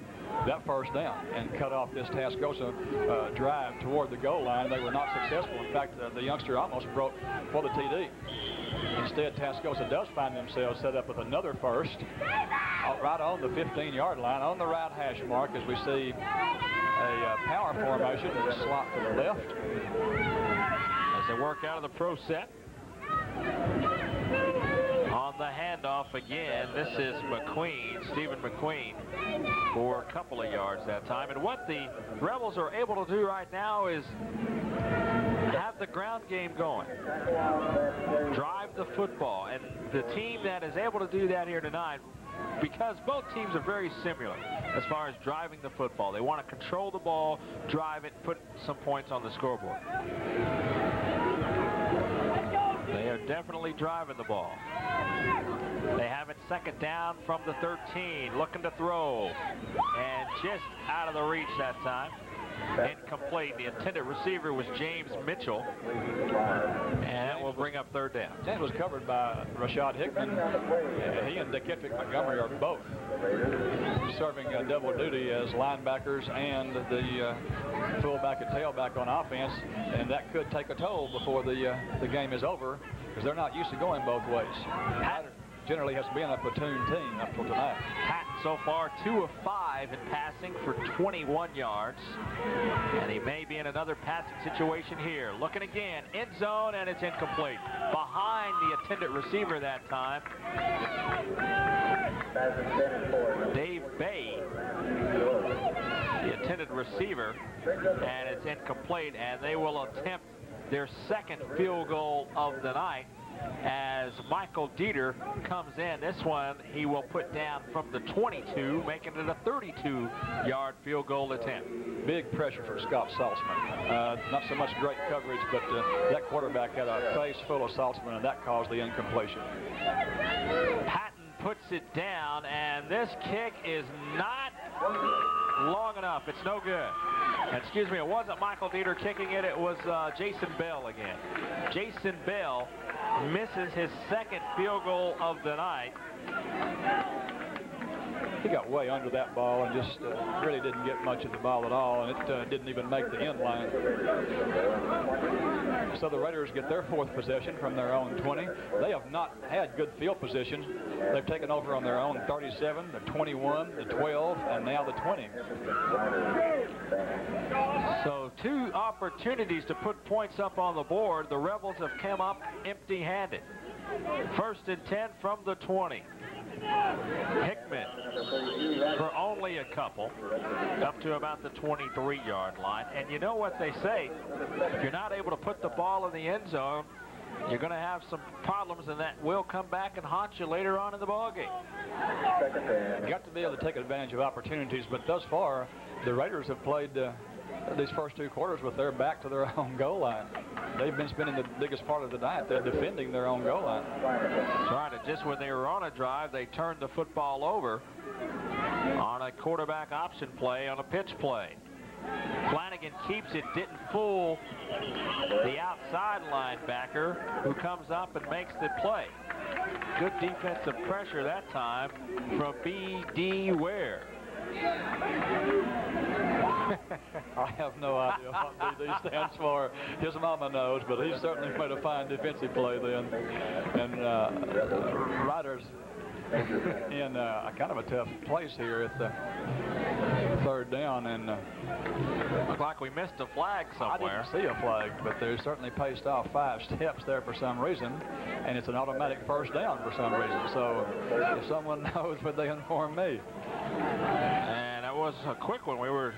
B: that first down and cut off this Tascosa drive toward the goal line. They were not successful. In fact, the youngster almost broke for the TD. Instead, Tascosa does find themselves set up with another first right on the 15-yard line, on the right hash mark, as we see a power formation and a slot to the left.
A: As they work out of the pro set. On the handoff again, this is McQueen, Stephen McQueen, for a couple of yards that time. And what the Rebels are able to do right now is have the ground game going. Drive the football. And the team that is able to do that here tonight, because both teams are very similar as far as driving the football. They want to control the ball, drive it, put some points on the scoreboard. They are definitely driving the ball. They have it 2nd down from the 13, looking to throw, and just out of the reach that time. Incomplete. The intended receiver was James Mitchell, and that will bring up 3rd down.
B: That was covered by Rashad Hickman. He and DeKeffick Montgomery are both serving double duty as linebackers and the fullback and tailback on offense, and that could take a toll before the game is over, because they're not used to going both ways. Patton generally has been a platoon team up till tonight.
A: Patton so far 2 of 5 in passing for 21 yards, and he may be in another passing situation here. Looking again, end zone, and it's incomplete. Behind the intended receiver that time, Dave Bay, the intended receiver, and it's incomplete, and they will attempt their 2nd field goal of the night as Michael Dieter comes in. This one he will put down from the 22, making it a 32-yard field goal attempt.
B: Big pressure for Scott Saltzman. Not so much great coverage, but that quarterback had a face full of Saltzman, and that caused the incompletion.
A: Patton puts it down, and this kick is not long enough. It's no good. Excuse me, it wasn't Michael Dieter kicking it. It was Jason Bell again. Jason Bell misses his 2nd field goal of the night.
B: He got way under that ball and just really didn't get much of the ball at all, and it didn't even make the end line. So the Raiders get their 4th possession from their own 20. They have not had good field position. They've taken over on their own 37, the 21, the 12, and now the 20.
A: So 2 opportunities to put points up on the board. The Rebels have come up empty-handed. 1st and 10 from the 20. Hickman for only a couple, up to about the 23-yard line. And you know what they say, if you're not able to put the ball in the end zone, you're going to have some problems, and that will come back and haunt you later on in the ballgame.
B: You got to be able to take advantage of opportunities, but thus far, the Raiders have played these first 2 quarters with their back to their own goal line. They've been spending the biggest part of the night. They're defending their own goal line.
A: That's right. And just when they were on a drive, they turned the football over on a quarterback option play on a pitch play. Flanagan keeps it, didn't fool the outside linebacker who comes up and makes the play. Good defensive pressure that time from B.D. Ware.
B: I have no idea what BD stands for. His mama knows, but he certainly made a fine defensive play then. And Riders in kind of a tough place here at the 3rd down, and
A: looked like we missed a flag somewhere.
B: I didn't see a flag, but they certainly paced off 5 steps there for some reason, and it's an automatic first down for some reason. So if someone knows, would they inform me?
A: And that was a quick one. We were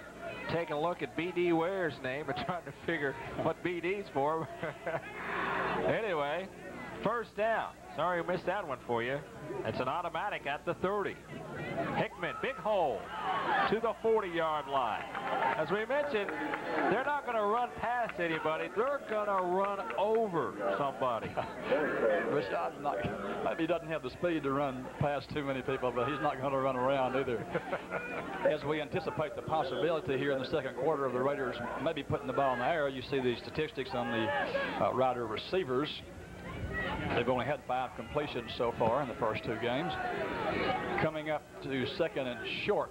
A: taking a look at B.D. Ware's name and trying to figure what B.D.'s for. Anyway, first down. Sorry we missed that one for you. It's an automatic at the 30. Hickman, big hole to the 40-yard line. As we mentioned, they're not going to run past anybody. They're going to run over somebody.
B: Rashad's not, maybe he doesn't have the speed to run past too many people, but he's not going to run around either. As we anticipate the possibility here in the second quarter of the Raiders maybe putting the ball in the air, you see these statistics on the Rider receivers. They've only had 5 completions so far in the first 2 games. Coming up to second and short.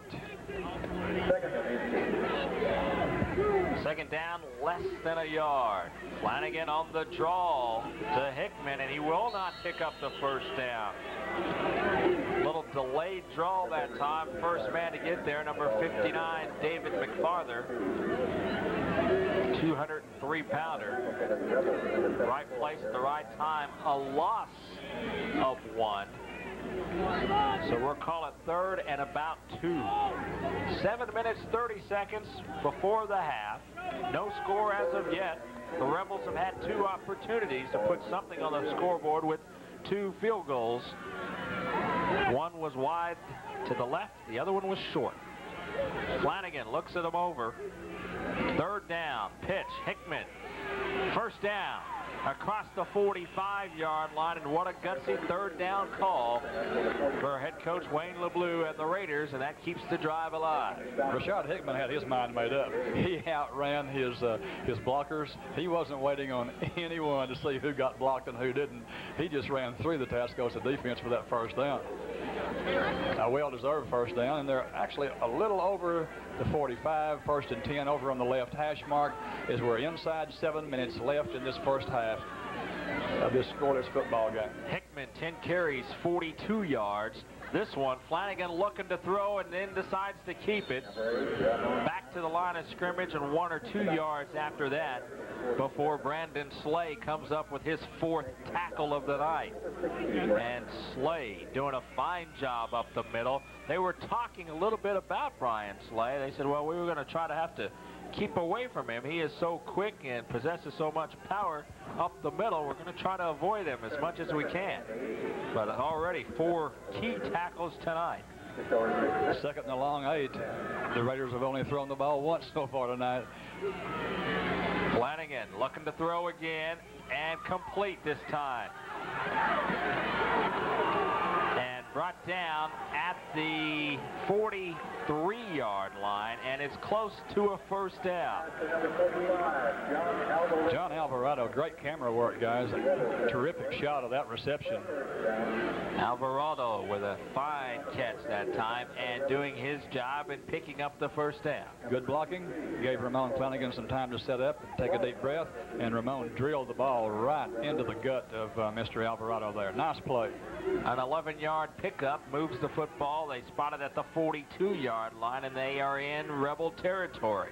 A: Second down, less than a yard. Flanagan on the draw to Hickman, and he will not pick up the first down. Little delayed draw that time. First man to get there, number 59, David McFarther. 203-pounder. Right place at the right time. A loss of 1. So we'll call it 3rd and about 2. 7 minutes, 30 seconds before the half. No score as of yet. The Rebels have had 2 opportunities to put something on the scoreboard with 2 field goals. One was wide to the left. The other one was short. Flanagan looks at him over. 3rd down, pitch, Hickman. First down, across the 45-yard line, and what a gutsy 3rd down call for head coach Wayne LeBleu and the Raiders, and that keeps the drive alive.
B: Rashad Hickman had his mind made up. He outran his blockers. He wasn't waiting on anyone to see who got blocked and who didn't. He just ran through the Tascosa defense for that first down. A well-deserved first down, and they're actually a little over the 45, 1st and 10 over on the left hash mark, as we're inside 7 minutes left in this first half of this scoreless football game.
A: Hickman, 10 carries, 42 yards. This one, Flanagan looking to throw and then decides to keep it. Back to the line of scrimmage and 1 or 2 yards after that before Brandon Slay comes up with his 4th tackle of the night. And Slay doing a fine job up the middle. They were talking a little bit about Brian Slay. They said, well, we were going to try to have to keep away from him. He is so quick and possesses so much power up the middle. We're going to try to avoid him as much as we can. But already 4 key tackles tonight.
B: Second and a long 8. The Raiders have only thrown the ball once so far tonight.
A: Flanagan looking to throw again and complete this time. And brought down at the 43-yard line, and it's close to a first down.
B: John Alvarado, great camera work, guys. A terrific shot of that reception.
A: Alvarado with a fine catch that time and doing his job in picking up the first down.
B: Good blocking. Gave Ramon Flanagan some time to set up and take a deep breath, and Ramon drilled the ball right into the gut of Mr. Alvarado there. Nice play.
A: An 11-yard pickup moves the football. They spot it at the 42-yard line, and they are in Rebel territory.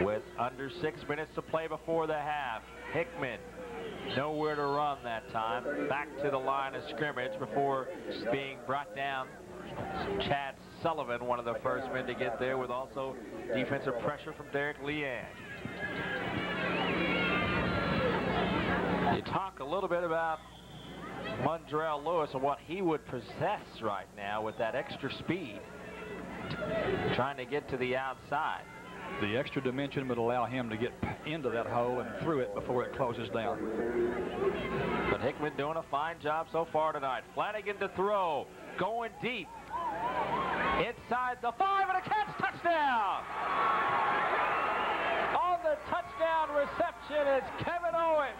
A: With under 6 minutes to play before the half, Hickman nowhere to run that time. Back to the line of scrimmage before being brought down. Chad Sullivan, one of the first men to get there, with also defensive pressure from Derek Leanne. You talk a little bit about Mundrell Lewis and what he would possess right now with that extra speed, trying to get to the outside.
B: the extra dimension would allow him to get into that hole and through it before it closes down.
A: But Hickman doing a fine job so far tonight. Flanagan to throw, going deep. Inside the 5 and a catch, touchdown! On the touchdown reception, it's Kevin Owens.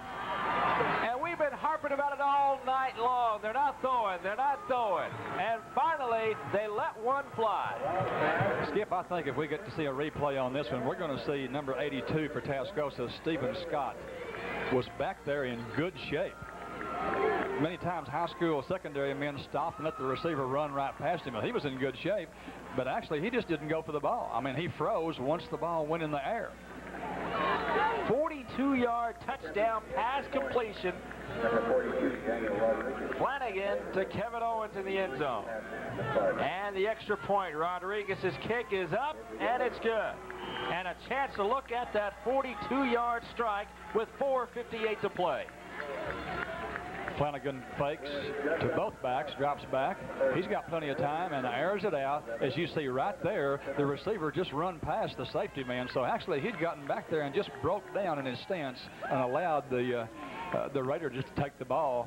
A: And we've been harping about it all night long. They're not throwing. And finally, they let one fly.
B: Skip, I think if we get to see a replay on this one, we're going to see number 82 for Tascosa, Stephen Scott, was back there in good shape. Many times high school secondary men stopped and let the receiver run right past him. He was in good shape, but actually he just didn't go for the ball. I mean, he froze once the ball went in the air.
A: 42-yard touchdown pass completion. Flanagan to Kevin Owens in the end zone. And the extra point. Rodriguez's kick is up, and it's good. And a chance to look at that 42-yard strike with 4:58 to play.
B: Flanagan fakes to both backs, drops back. He's got plenty of time and airs it out. As you see right there, the receiver just run past the safety man. So actually he'd gotten back there and just broke down in his stance and allowed the Raider just to take the ball.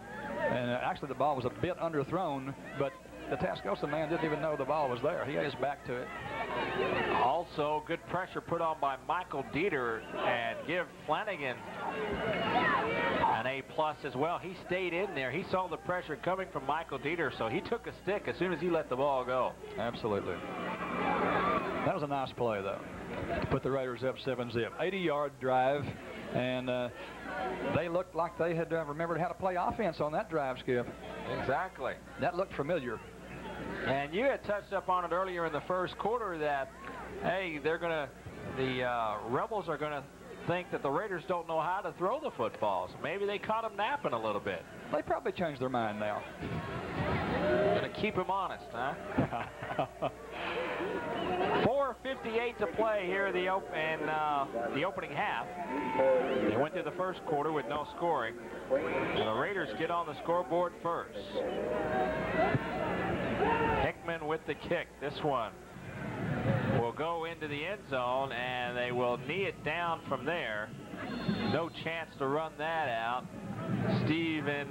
B: And actually the ball was a bit underthrown, but the Tascosa man didn't even know the ball was there. He had his back to it.
A: Also, good pressure put on by Michael Dieter, and give Flanagan an A+ as well. He stayed in there. He saw the pressure coming from Michael Dieter, so he took a stick as soon as he let the ball go.
B: Absolutely. That was a nice play, though. Put the Raiders up 7-zip. 80-yard drive, and they looked like they had remembered how to play offense on that drive, Skip.
A: Exactly.
B: That looked familiar.
A: And you had touched up on it earlier in the first quarter that, hey, the Rebels are going to think that the Raiders don't know how to throw the football. So maybe they caught them napping a little bit.
B: They probably changed their mind now.
A: Going to keep them honest, huh? 4:58 to play here in the opening half. They went through the first quarter with no scoring. And the Raiders get on the scoreboard first. Hickman with the kick. This one will go into the end zone, and they will knee it down from there. No chance to run that out. Stephen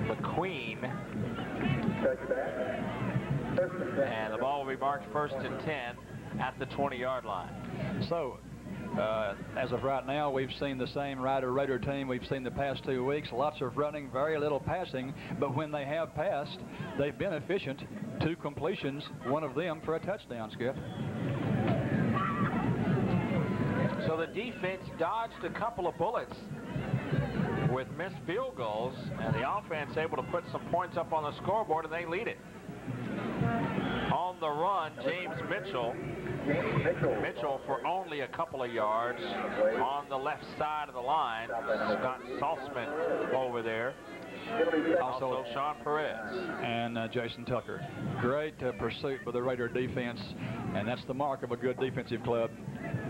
A: McQueen. And the ball will be marked 1st and 10 at the 20-yard line.
B: So, as of right now, we've seen the same Raider team we've seen the past 2 weeks. Lots of running, very little passing. But when they have passed, they've been efficient. 2 completions, one of them for a touchdown, Skip.
A: So the defense dodged a couple of bullets with missed field goals, and the offense able to put some points up on the scoreboard, and they lead it. On the run, James Mitchell. Mitchell for only a couple of yards on the left side of the line. Scott Saltzman over there. Also Sean Perez.
B: And Jason Tucker. Great pursuit by the Raider defense, and that's the mark of a good defensive club.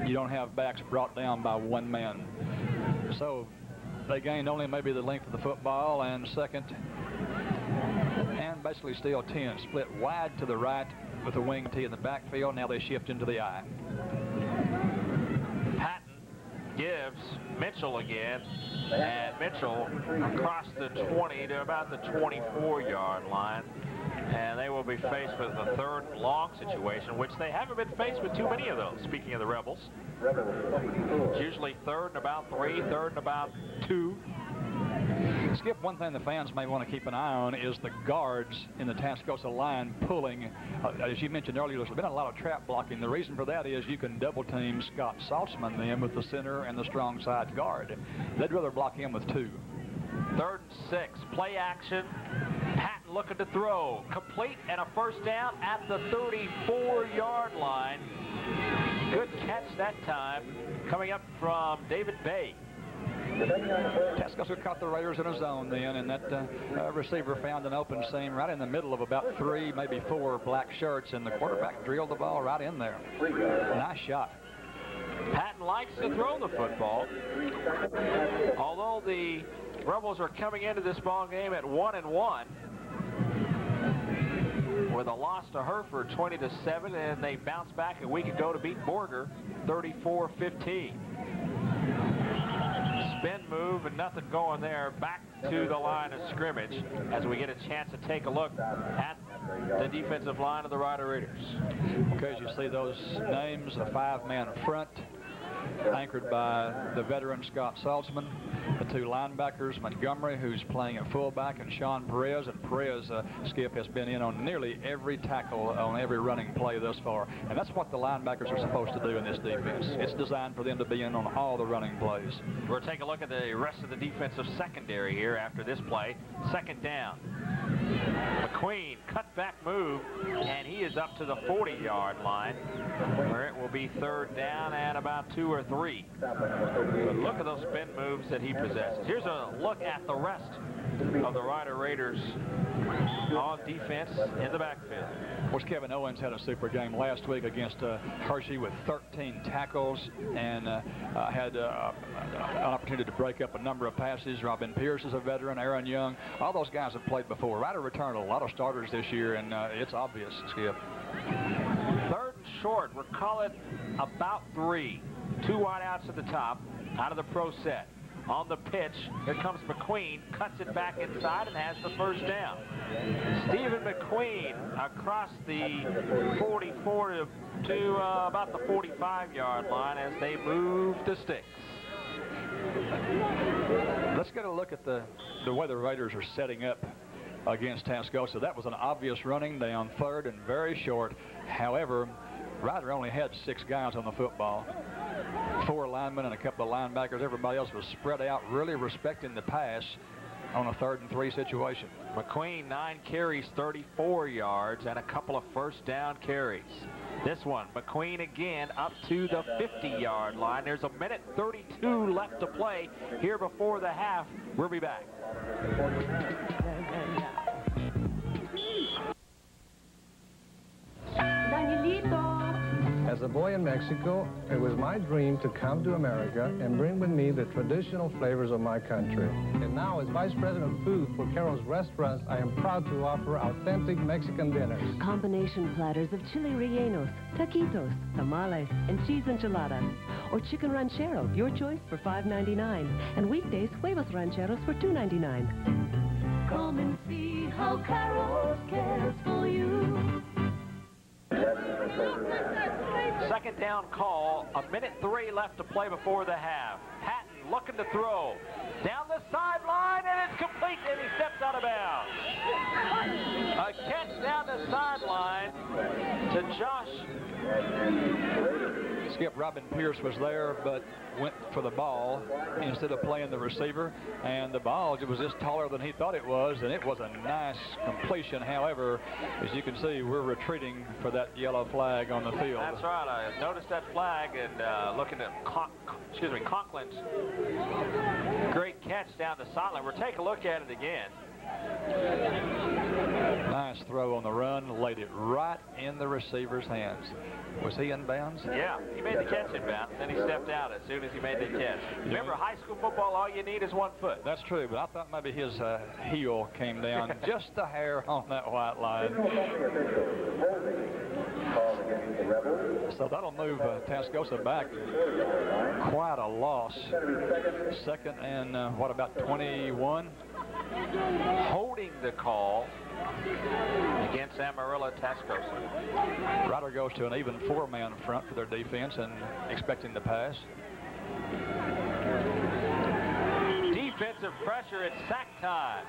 B: You don't have backs brought down by one man. So they gained only maybe the length of the football and second, and basically still 10. Split wide to the right with the wing tee in the backfield. Now they shift into the I.
A: Patton gives Mitchell again, and Mitchell across the 20 to about the 24-yard line, and they will be faced with a 3rd and long situation, which they haven't been faced with too many of those. Speaking of the Rebels, it's usually 3rd and about 3, 3rd and about 2.
B: Skip, one thing the fans may want to keep an eye on is the guards in the Tascosa line pulling. As you mentioned earlier, there's been a lot of trap blocking. The reason for that is you can double team Scott Saltzman then with the center and the strong side guard. They'd rather block him with 2.
A: 3rd and 6, play action. Patton looking to throw. Complete and a 1st down at the 34-yard line. Good catch that time, coming up from David Bay.
B: Tascosa caught the Raiders in a zone then, and that receiver found an open seam right in the middle of about 3, maybe 4 black shirts, and the quarterback drilled the ball right in there. Nice shot.
A: Patton likes to throw the football. Although the Rebels are coming into this ball game at 1-1, with a loss to Hereford 20-7, and they bounced back a week ago to beat Borger 34-15. Spin move and nothing going there. Back to the line of scrimmage as we get a chance to take a look at the defensive line of the Rider Raiders.
B: Okay, as you see those names, a 5-man front, anchored by the veteran Scott Saltzman, the 2 linebackers, Montgomery, who's playing at fullback, and Sean Perez. And Perez, Skip, has been in on nearly every tackle on every running play thus far. And that's what the linebackers are supposed to do in this defense. It's designed for them to be in on all the running plays.
A: We'll take a look at the rest of the defensive secondary here after this play. Second down. McQueen, cutback move, and he is up to the 40-yard line, where it will be third down and about 2 or 3. But look at those spin moves that he possesses. Here's a look at the rest of the Rider Raiders on defense in the backfield.
B: Of course, Kevin Owens had a super game last week against Hershey with 13 tackles and had an opportunity to break up a number of passes. Robin Pierce is a veteran, Aaron Young. All those guys have played before. Rider returned a lot of starters this year, and it's obvious, Skip.
A: Third and short. We'll call it about 3. 2 wideouts at the top out of the pro set. On the pitch, here comes McQueen, cuts it back inside and has the first down. Stephen McQueen across the 44 to about the 45-yard line as they move the sticks.
B: Let's get a look at the way the Raiders are setting up against Tascosa. That was an obvious running down third and very short. However, Rider only had 6 guys on the football. 4 linemen and a couple of linebackers. Everybody else was spread out, really respecting the pass on a 3rd and 3 situation.
A: McQueen, 9 carries, 34 yards, and a couple of first down carries. This one, McQueen again up to the 50-yard line. There's 1:32 left to play here before the half. We'll be back.
H: As a boy in Mexico, it was my dream to come to America and bring with me the traditional flavors of my country. And now, as Vice President of Food for Carol's Restaurants, I am proud to offer authentic Mexican dinners.
I: Combination platters of chili rellenos, taquitos, tamales, and cheese enchiladas. Or chicken ranchero, your choice for $5.99. And weekdays, huevos rancheros for $2.99.
C: Come and see how Carol cares for you.
A: Second down call, 1:03 left to play before the half. Patton looking to throw. Down the sideline, and it's complete, and he steps out of bounds. A catch down the sideline to Josh.
B: Skip, Robin Pierce was there, but went for the ball instead of playing the receiver. And the ball was just taller than he thought it was, and it was a nice completion. However, as you can see, we're retreating for that yellow flag on the field.
A: That's right. I noticed that flag, and looking at Conklin's great catch down the sideline. We'll take a look at it again.
B: Nice throw on the run, laid it right in the receiver's hands. Was he in bounds?
A: Yeah, he made the catch in bounds, then he stepped out as soon as he made the catch. Remember, high school football, all you need is 1 foot.
B: That's true, but I thought maybe his heel came down just a hair on that white line. So that'll move Tascosa back quite a loss. Second and what, about 21?
A: Holding the call against Amarillo Tascosa.
B: Rider goes to an even 4-man front for their defense and expecting the pass.
A: Defensive pressure, it's sack time.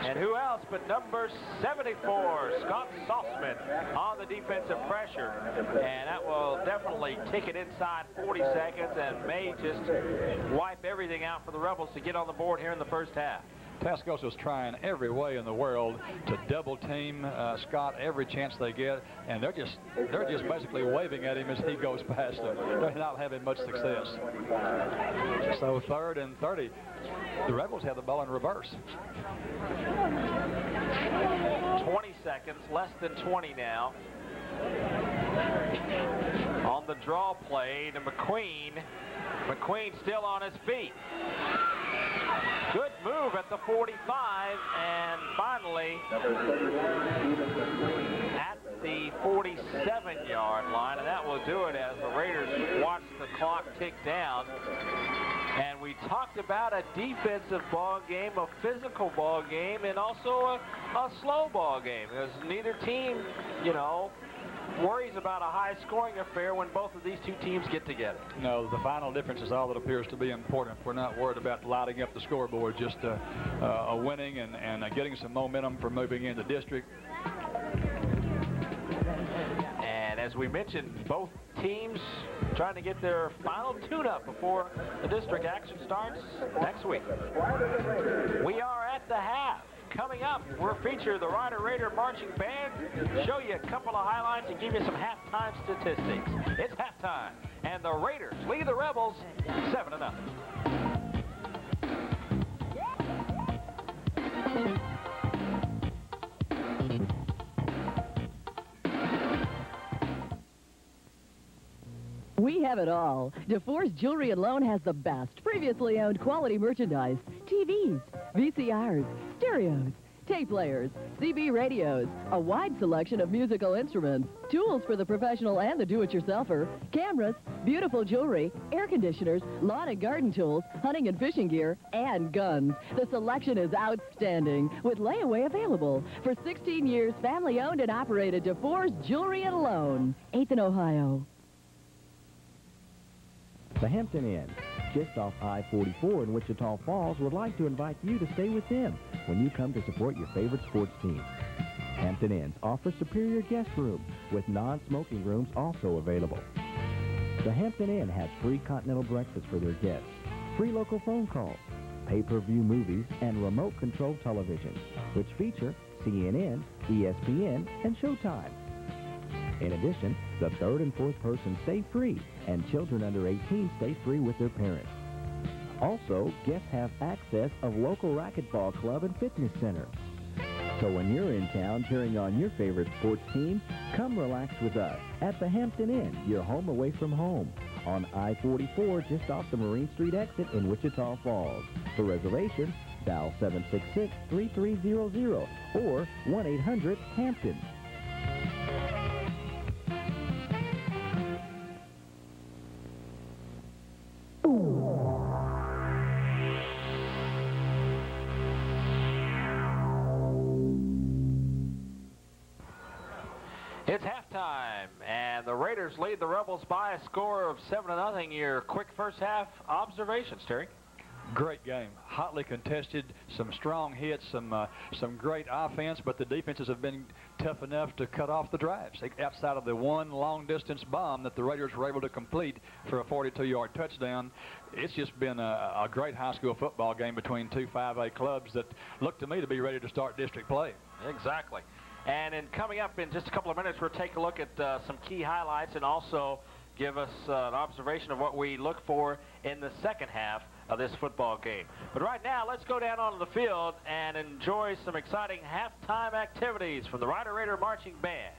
A: And who else but number 74, Scott Saltzman, on the defensive pressure. And that will definitely take it inside 40 seconds and may just wipe everything out for the Rebels to get on the board here in the first half.
B: Tascosa's trying every way in the world to double team Scott every chance they get, and they're just basically waving at him as he goes past them. They're not having much success. So 3rd and 30. The Rebels have the ball in reverse.
A: 20 seconds, less than 20 now. On the draw play to McQueen. McQueen still on his feet. Good move at the 45, and finally at able to do it as the Raiders watch the clock tick down. And we talked about a defensive ball game, a physical ball game, and also a slow ball game. Because neither team, you know, worries about a high-scoring affair when both of these two teams get together.
B: No, the final difference is all that appears to be important. We're not worried about lighting up the scoreboard, just a winning and getting some momentum for moving into district.
A: And as we mentioned, both teams trying to get their final tune-up before the district action starts next week. We are at the half. Coming up, we'll feature the Rider Raider Marching Band, show you a couple of highlights, and give you some halftime statistics. It's halftime, and the Raiders lead the Rebels 7-0.
J: We have it all. DeForest Jewelry and Loan has the best previously owned quality merchandise. TVs, VCRs, stereos, tape players, CB radios, a wide selection of musical instruments, tools for the professional and the do-it-yourselfer, cameras, beautiful jewelry, air conditioners, lawn and garden tools, hunting and fishing gear, and guns. The selection is outstanding, with layaway available. For 16 years, family-owned and operated DeForest Jewelry and Loan, 8th in Ohio.
K: The Hampton Inn, just off I-44 in Wichita Falls, would like to invite you to stay with them when you come to support your favorite sports team. Hampton Inns offers superior guest rooms with non-smoking rooms also available. The Hampton Inn has free continental breakfast for their guests, free local phone calls, pay-per-view movies, and remote-controlled television, which feature CNN, ESPN, and Showtime. In addition, the third and fourth person stay free, and children under 18 stay free with their parents. Also, guests have access of local racquetball club and fitness center. So when you're in town cheering on your favorite sports team, come relax with us at the Hampton Inn, your home away from home, on I-44 just off the Marine Street exit in Wichita Falls. For reservations, dial 766-3300 or 1-800-HAMPTON.
A: It's halftime, and the Raiders lead the Rebels by a score of 7-0. Your quick first half observations, Terry.
B: Great game, hotly contested, some strong hits, some great offense, but the defenses have been tough enough to cut off the drives. Outside of the one long-distance bomb that the Raiders were able to complete for a 42-yard touchdown, it's just been a great high school football game between two 5A clubs that look to me to be ready to start district play.
A: Exactly. And in coming up in just a couple of minutes, we'll take a look at some key highlights and also give us an observation of what we look for in the second half of this football game. But right now, let's go down onto the field and enjoy some exciting halftime activities from the Rider Raider Marching Band.